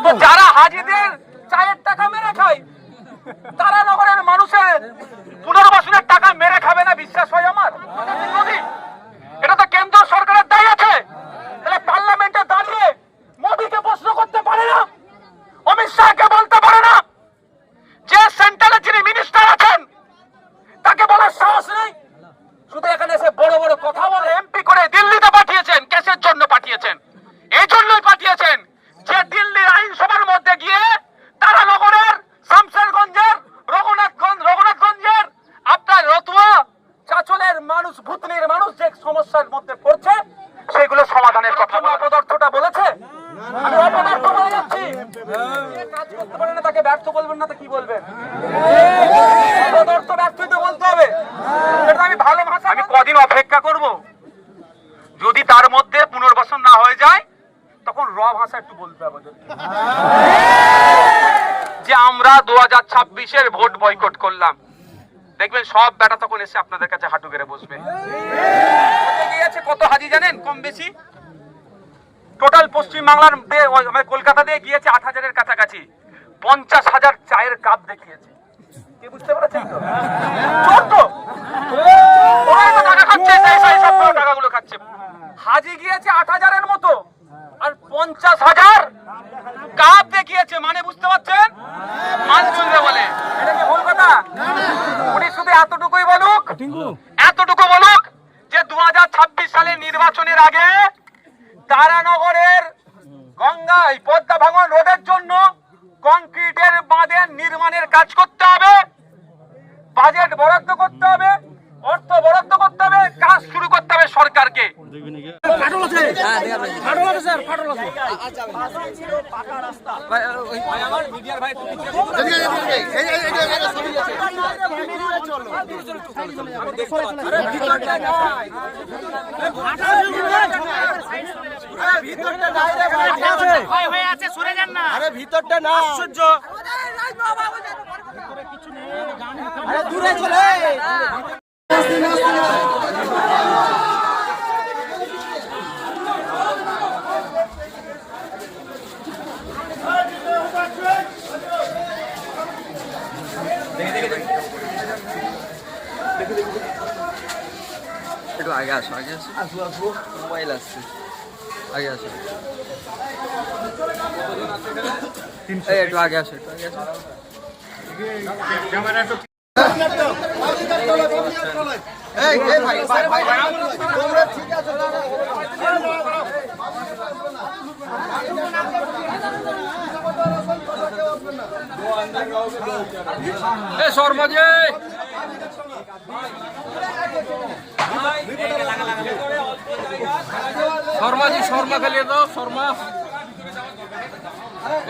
তো যারা হাজিদের চায়ের টাকা মেরে খায় তারা নগরের মানুষের পুনর্বাসনের টাকা মেরে খাবে না, বিশ্বাস হয় আমার? এটা তো কেন্দ্র সরকারের দায়ী আছে। তাহলে পার্লামেন্টে দাঁড়িয়ে মোদীকে প্রশ্ন করতে পারে না, অমিত শাহকে বলতে পারে না, যে সেন্ট্রালে যিনি মিনিস্টার আছেন তাকে বলার সাহস নেই? শুধু এখানে এসে বড় বড় কথা বলে এমপি করে দিল্লিতে পাঠিয়েছেন। কেসের জন্য পাঠিয়েছেন? এই জন্যই পাঠিয়েছেন যে দিল্লির আইনসভার মধ্যে গিয়ে তারা নগরের শামশেরগঞ্জের রঘুনাথগঞ্জের আপনার রতুয়া চাচলের মানুষ, ভুতনির মানুষ যে সমস্যার মধ্যে পড়ছে সেগুলো সমাধানের কথা অপদার্থটা বলেছে। আমি অপদার্থ বলে যাচ্ছি, কাজ করতে পারে না তাকে ব্যর্থ বলবেন না তো কি বলবেন? অপদার্থ ব্যর্থই তো বলতে হবে। আমি ভালো ভাষা, আমি কদিন অপেক্ষা করব, যদি তার মধ্যে পুনর্বাসন না হয়ে যায় তখন র ভাষা একটু বলতে হবে যে আমরা 2026-এর ভোট বয়কট করলাম। দেখবেন সব বেটা তখন এসে আপনাদের কাছে হাঁটু গেড়ে বসবে। কত হাজি জানেন? কম বেশি টোটাল পশ্চিম বাংলার কলকাতা দিয়ে গিয়েছে 8,000-এর কাছাকাছি। 50,000 চায়ের কাপ দেখিয়েছে। কি বুঝতে পারছেন তো? চোর তো ওরাই তো টাকা খাচ্ছে, সেই সব টাকাগুলো খাচ্ছে। হাজি গিয়েছে 8,000-এর মতো আর 50,000 কাপ দেখিয়েছে, মানে বুঝতে পারছেন? মানসুন্দর বলে এটা কি ভুল কথা? উনি শুধু এতটুকুই বলুক যে 2026 সালের নির্বাচনের আগে তারানগরের গঙ্গায় পদ্মা ভাঙন রোধের জন্য কংক্রিটের বাঁধের নির্মাণের কাজ করতে হবে, বাজেট বরাদ্দ করতে হবে, অর্থ বরাদ্দ করতে হবে, কাজ শুরু করতে হবে সরকারকে। ভিতরটা না আশ্চর্য, দূরে চলে একটু আগে আসো, মোবাইল আসছে, আগে আসো, একটু আগে আসো, শর্মাজি শর্মা খেলিয়ে দাও, শর্মা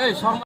এই শর্মা